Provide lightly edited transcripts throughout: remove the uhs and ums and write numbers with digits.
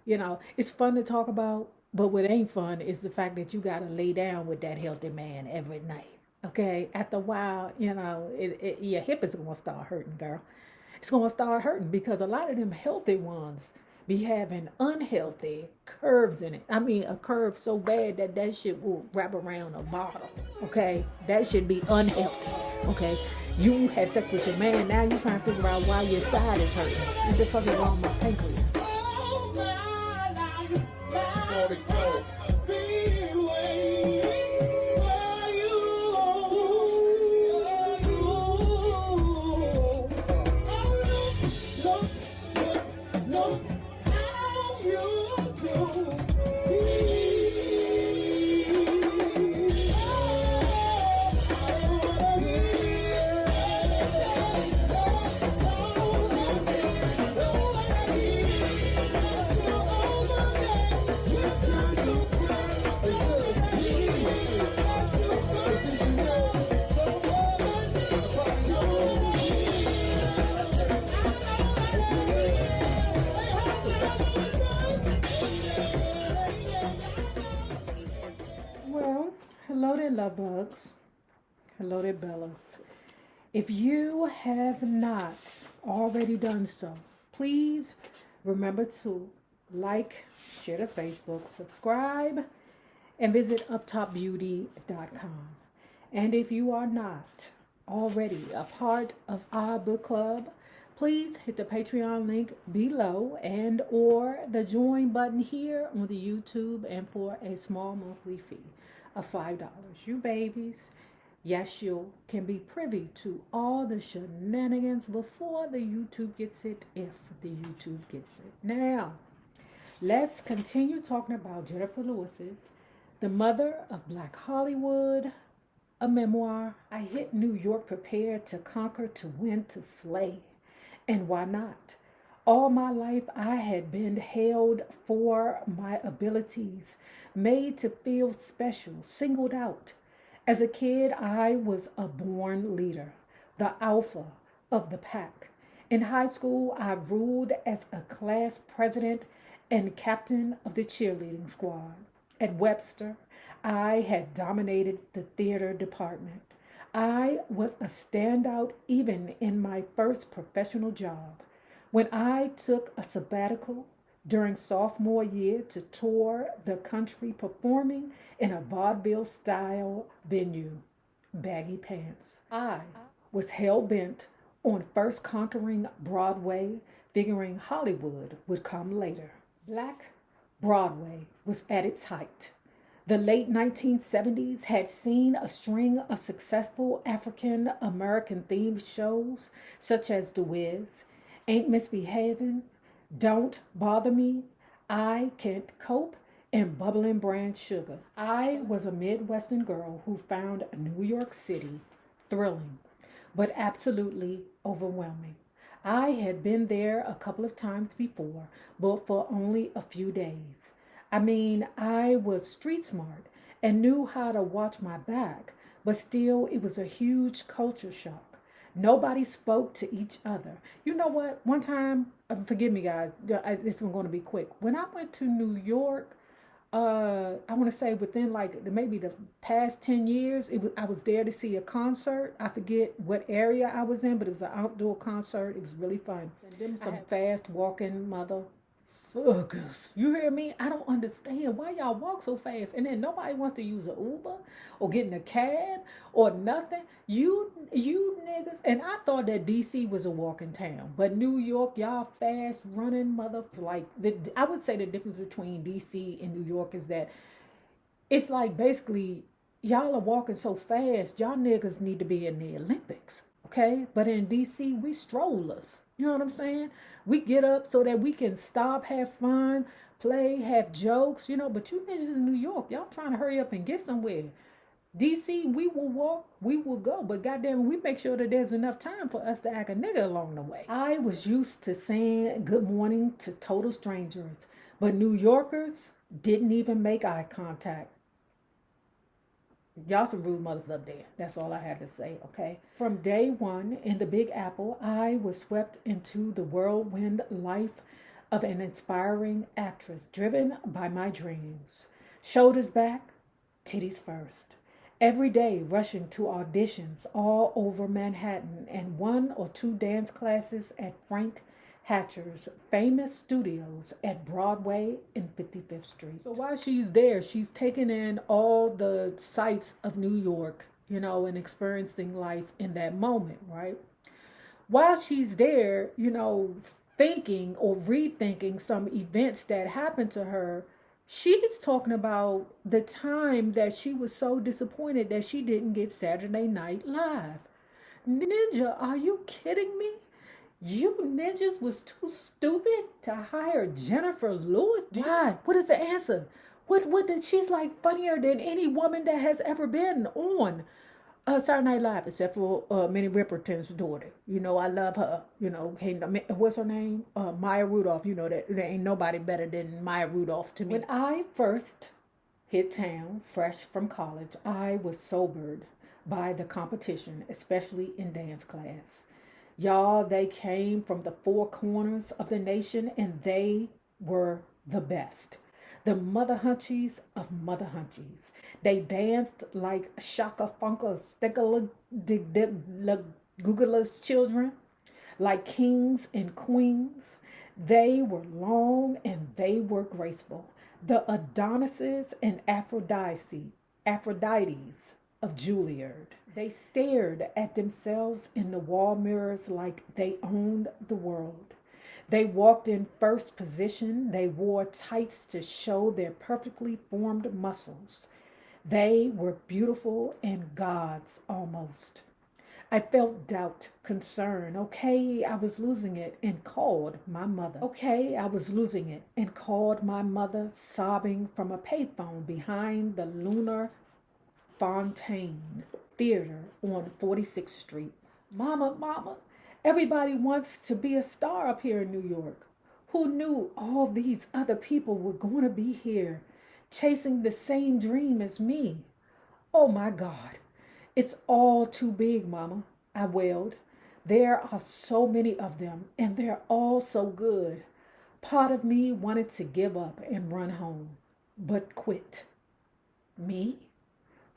It's fun to talk about, but what ain't fun is the fact that you got to lay down with that healthy man every night. Okay, after a while, your hip is gonna start hurting, girl. It's gonna start hurting because a lot of them healthy ones be having unhealthy curves in it. I mean, a curve so bad that that shit will wrap around a bottle. Okay, that should be unhealthy. Okay, you had sex with your man, now you trying to figure out why your side is hurting. What the fuck is wrong with my pancreas? Well, hello there, love bugs. Hello there, Bellas. If you have not already done so, please remember to like, share to Facebook, subscribe, and visit uptopbeauty.com. And if you are not already a part of our book club, please hit the Patreon link below and or the join button here on the YouTube, and for a small monthly fee of $5. You babies, yes, you can be privy to all the shenanigans before the YouTube gets it, if the YouTube gets it. Now, let's continue talking about Jennifer Lewis's The Mother of Black Hollywood, a memoir. I hit New York prepared to conquer, to win, to slay. And why not? All my life I had been hailed for my abilities, made to feel special, singled out. As a kid, I was a born leader, the alpha of the pack. In high school, I ruled as a class president and captain of the cheerleading squad. At Webster, I had dominated the theater department. I was a standout even in my first professional job. When I took a sabbatical during sophomore year to tour the country performing in a vaudeville style venue, baggy pants, I was hell bent on first conquering Broadway, figuring Hollywood would come later. Black Broadway was at its height. The late 1970s had seen a string of successful African American themed shows such as The Wiz, Ain't Misbehavin', Don't Bother Me, I Can't Cope, and Bubbling Brand Sugar. I was a Midwestern girl who found New York City thrilling, but absolutely overwhelming. I had been there a couple of times before, but for only a few days. I mean, I was street smart and knew how to watch my back, but still, it was a huge culture shock. Nobody spoke to each other. You know what? One time, forgive me, guys, this one's going to be quick. When I went to New York, I want to say within like maybe the past 10 years, I was there to see a concert. I forget what area I was in, but it was an outdoor concert. It was really fun. And then some fast walking mother fuckers. You hear me? I don't understand why y'all walk so fast, and then nobody wants to use an Uber or get in a cab or nothing. You niggas, and I thought that DC was a walking town, but New York, y'all fast running mother. Like I would say the difference between DC and New York is that it's like basically y'all are walking so fast, y'all niggas need to be in the Olympics. Okay? But in DC, we strollers. You know what I'm saying? We get up so that we can stop, have fun, play, have jokes, but you niggas in New York, y'all trying to hurry up and get somewhere. DC, we will walk, we will go, but goddamn, we make sure that there's enough time for us to act a nigga along the way. I was used to saying good morning to total strangers, but New Yorkers didn't even make eye contact. Y'all some rude mothers up there. That's all I had to say, okay? From day one in the Big Apple, I was swept into the whirlwind life of an inspiring actress driven by my dreams. Shoulders back, titties first. Every day rushing to auditions all over Manhattan and one or two dance classes at Frank Hatcher's famous studios at Broadway and 55th Street. So while she's there, she's taking in all the sights of New York, and experiencing life in that moment, right? While she's there, thinking or rethinking some events that happened to her, she's talking about the time that she was so disappointed that she didn't get Saturday Night Live. Ninja, are you kidding me? You ninjas was too stupid to hire Jennifer Lewis? Why? What is the answer? What did she's like funnier than any woman that has ever been on Saturday Night Live, except for Minnie Riperton's daughter. I love her. What's her name? Maya Rudolph. That there ain't nobody better than Maya Rudolph to me. When I first hit town, fresh from college, I was sobered by the competition, especially in dance class. Y'all, they came from the four corners of the nation, and they were the best. The mother hunchies of mother hunchies. They danced like Shaka Funka Googler's children, like kings and queens. They were long and they were graceful. The Adonises and Aphrodites of Juilliard. They stared at themselves in the wall mirrors like they owned the world. They walked in first position. They wore tights to show their perfectly formed muscles. They were beautiful and gods almost. I felt doubt, concern. Okay, I was losing it and called my mother. Sobbing from a payphone behind the Lunar Fontaine Theater on 46th Street. Mama, everybody wants to be a star up here in New York. Who knew all these other people were going to be here, chasing the same dream as me? Oh my God, it's all too big, Mama, I wailed. There are so many of them, and they're all so good. Part of me wanted to give up and run home, but quit. Me?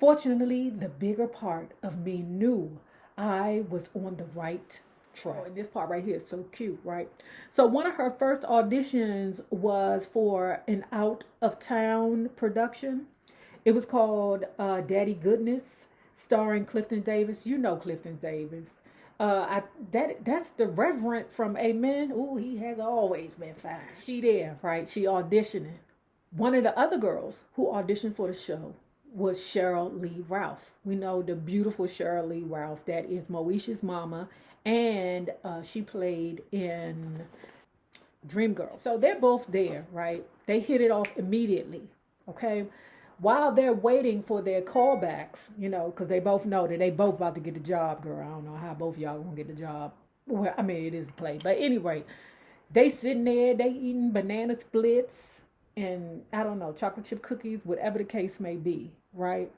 Fortunately, the bigger part of me knew I was on the right track. And this part right here is so cute, right? So one of her first auditions was for an out-of-town production. It was called Daddy Goodness, starring Clifton Davis. You know Clifton Davis. That's the Reverend from Amen. Ooh, he has always been fine. She there, right? She auditioning. One of the other girls who auditioned for the show was Sheryl Ralph. We know the beautiful Sheryl Ralph that is Moesha's mama, and she played in Dreamgirls. So they're both there, right? They hit it off immediately, okay? While they're waiting for their callbacks, because they both know that they both about to get the job, girl. I don't know how both of y'all gonna get the job. Well, I mean, it is a play. But anyway, they sitting there, they eating banana splits and, I don't know, chocolate chip cookies, whatever the case may be, right?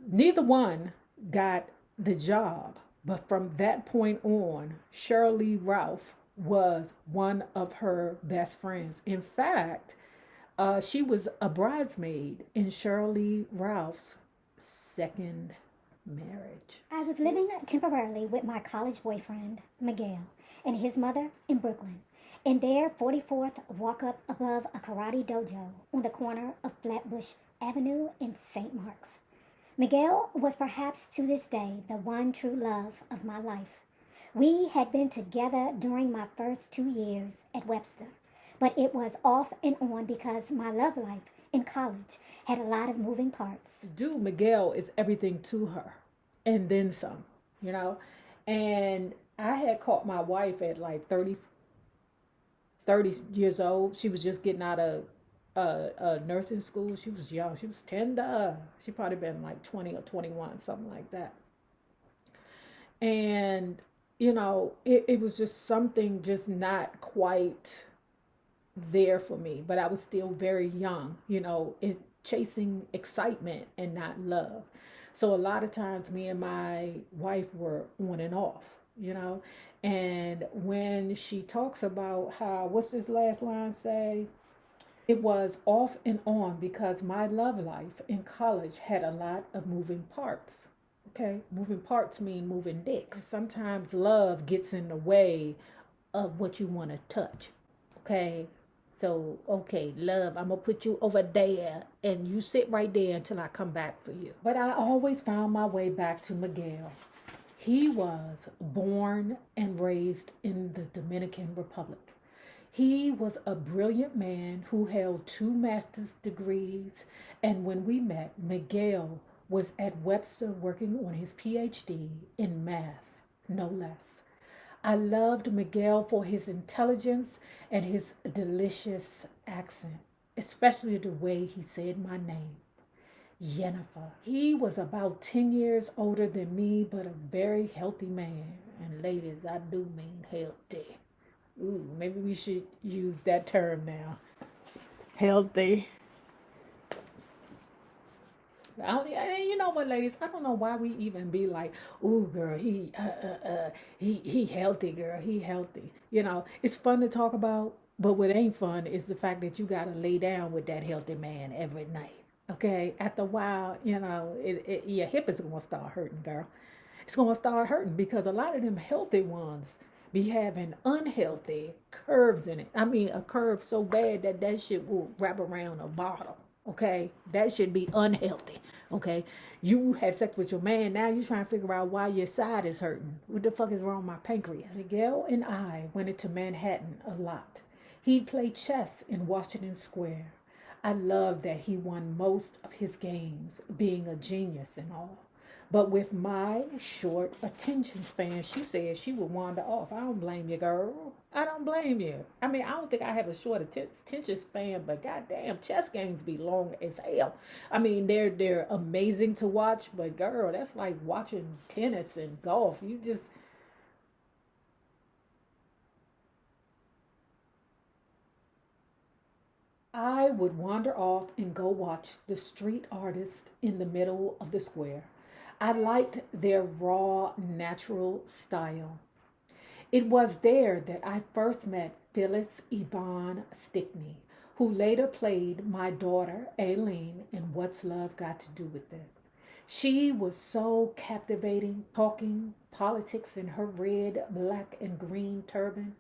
Neither one got the job. But from that point on, Sheryl Ralph was one of her best friends. In fact, she was a bridesmaid in Sheryl Ralph's second marriage. I was living temporarily with my college boyfriend, Miguel, and his mother in Brooklyn, in their 44th walk-up above a karate dojo on the corner of Flatbush Avenue in St. Mark's. Miguel was perhaps to this day the one true love of my life. We had been together during my first 2 years at Webster, but it was off and on because my love life in college had a lot of moving parts. Dude, Miguel is everything to her, and then some, And I had caught my wife at like 30 years old. She was just getting out of nursing school. She was young. She was tender. She probably been like 20 or 21, something like that. And, it was just something just not quite there for me. But I was still very young, chasing excitement and not love. So a lot of times me and my wife were on and off. you know. And when she talks about how, what's this last line say? It was off and on because my love life in college had a lot of moving parts. Okay, moving parts mean moving dicks. Sometimes love gets in the way of what you want to touch. Okay, so okay, love, I'm gonna put you over there and you sit right there until I come back for you. But I always found my way back to Miguel. He was born and raised in the Dominican Republic. He was a brilliant man who held 2 master's degrees, and when we met, Miguel was at Webster working on his PhD in math, no less. I loved Miguel for his intelligence and his delicious accent, especially the way he said my name, Jennifer. He was about 10 years older than me, but a very healthy man. And ladies, I do mean healthy. Ooh, maybe we should use that term now. Healthy. You know what, ladies? I don't know why we even be like, "Ooh, girl, he healthy, girl, he healthy." You know, it's fun to talk about, but what ain't fun is the fact that you gotta lay down with that healthy man every night. Okay, after a while, you know, your hip is gonna start hurting, girl. It's gonna start hurting because a lot of them healthy ones be having unhealthy curves in it. I mean, a curve so bad that that shit will wrap around a bottle. Okay, that should be unhealthy. Okay, you had sex with your man. Now you're trying to figure out why your side is hurting. What the fuck is wrong with my pancreas? Miguel and I went into Manhattan a lot. He'd play chess in Washington Square. I loved that he won most of his games, being a genius and all. But with my short attention span, she said she would wander off. I don't blame you, girl. I don't blame you. I mean, I don't think I have a short attention span, but goddamn, chess games be long as hell. I mean, they're amazing to watch, but girl, that's like watching tennis and golf. You just I would wander off and go watch the street artists in the middle of the square. I liked their raw, natural style. It was there that I first met Phyllis Yvonne Stickney, who later played my daughter Aileen in What's Love Got to Do with It. She was so captivating, talking politics in her red, black, and green turban.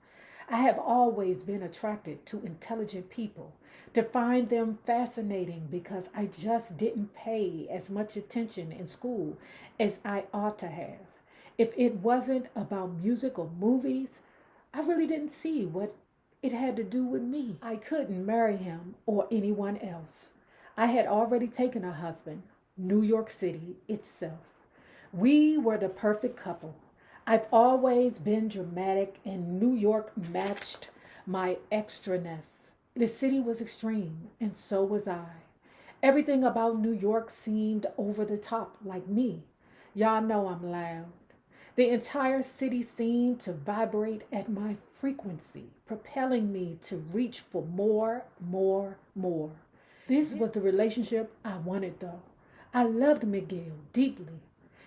I have always been attracted to intelligent people, to find them fascinating because I just didn't pay as much attention in school as I ought to have. If it wasn't about music or movies, I really didn't see what it had to do with me. I couldn't marry him or anyone else. I had already taken a husband, New York City itself. We were the perfect couple. I've always been dramatic, and New York matched my extraness. The city was extreme, and so was I. Everything about New York seemed over the top, like me. Y'all know I'm loud. The entire city seemed to vibrate at my frequency, propelling me to reach for more, more, more. This was the relationship I wanted, though. I loved Miguel deeply.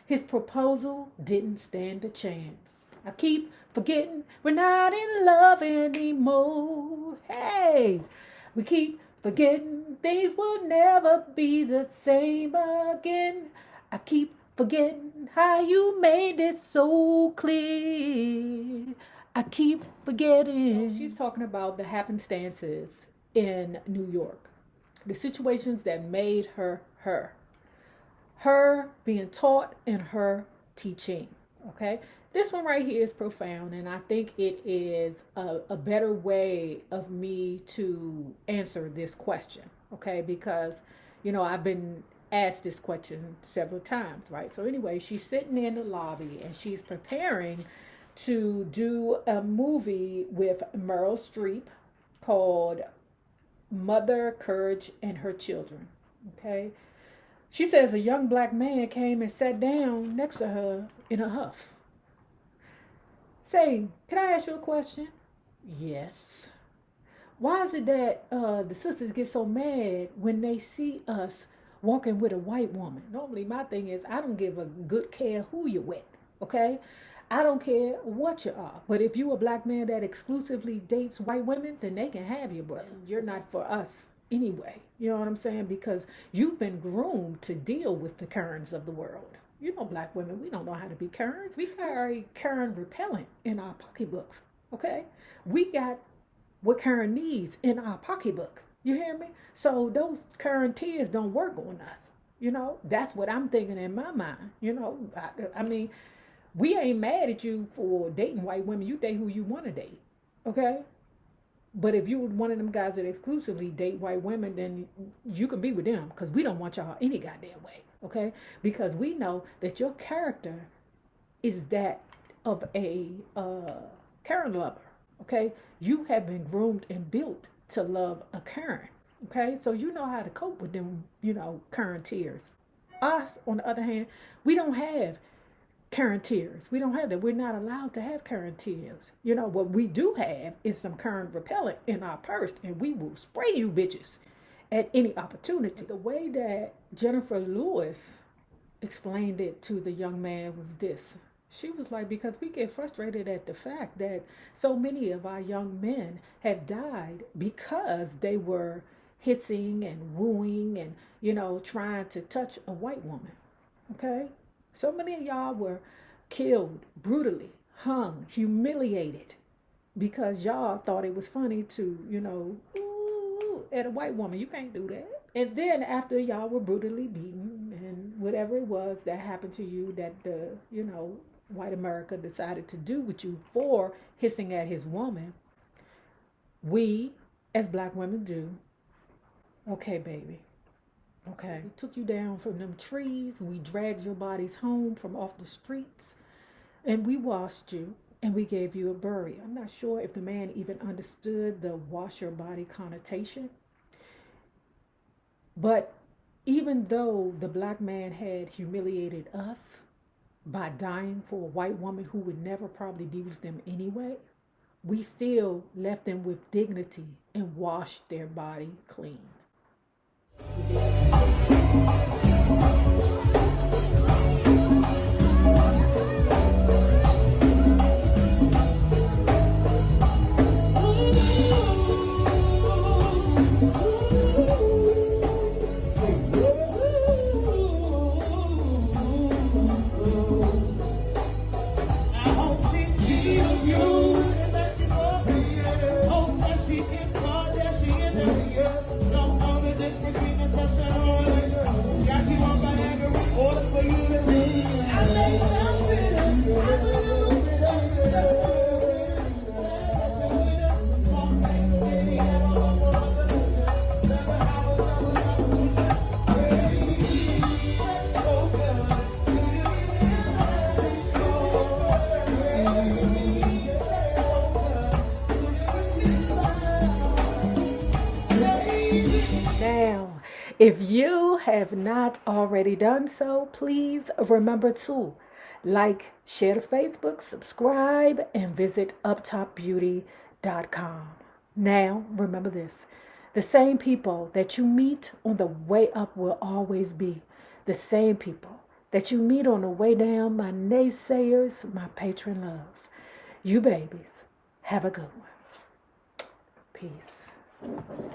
His proposal didn't stand a chance. I keep forgetting we're not in love anymore. Hey, we keep forgetting things will never be the same again. I keep forgetting how you made it so clear. I keep forgetting. She's talking about the happenstances in New York, the situations that made her her. Her being taught and her teaching. Okay, this one right here is profound, and I think it is a better way of me to answer this question. Okay, because I've been asked this question several times, right? So anyway, she's sitting in the lobby and she's preparing to do a movie with Meryl Streep called Mother, Courage, and Her Children. Okay, she says a young black man came and sat down next to her in a huff. Say, can I ask you a question? Yes. Why is it that the sisters get so mad when they see us walking with a white woman? Normally, my thing is I don't give a good care who you're with, okay? I don't care what you are. But if you a black man that exclusively dates white women, then they can have you, brother. You're not for us anyway. You know what I'm saying? Because you've been groomed to deal with the Karens of the world. You know, black women, we don't know how to be Karens. We carry Karen repellent in our pocketbooks, okay? We got what Karen needs in our pocketbook. You hear me? So those Karen tears don't work on us. You know, that's what I'm thinking in my mind. You know, I mean, we ain't mad at you for dating white women. You date who you want to date, okay? But if you're one of them guys that exclusively date white women, then you can be with them, because we don't want y'all any goddamn way, okay? Because we know that your character is that of a Karen lover, okay? You have been groomed and built to love a Karen, okay? So you know how to cope with them, you know, Karen tears. Us, on the other hand, we don't have Karen tears. We don't have that. We're not allowed to have Karen tears. You know, what we do have is some Karen repellent in our purse, and we will spray you bitches at any opportunity. The way that Jennifer Lewis explained it to the young man was this. She was like, because we get frustrated at the fact that so many of our young men have died because they were hissing and wooing and, you know, trying to touch a white woman. Okay? So many of y'all were killed brutally, hung, humiliated, because y'all thought it was funny to, you know, ooh, at a white woman. You can't do that. And then after y'all were brutally beaten and whatever it was that happened to you that, you know, white America decided to do with you for hissing at his woman, we, as black women, do, okay, baby. Okay. We took you down from them trees. We dragged your bodies home from off the streets. And we washed you. And we gave you a burial. I'm not sure if the man even understood the wash your body connotation. But even though the black man had humiliated us by dying for a white woman who would never probably be with them anyway, we still left them with dignity and washed their body clean. Now, if you have not already done so, please remember to like, share to Facebook, subscribe, and visit uptopbeauty.com. Now, remember this. The same people that you meet on the way up will always be the same people that you meet on the way down, my naysayers, my patron loves. You babies, have a good one. Peace.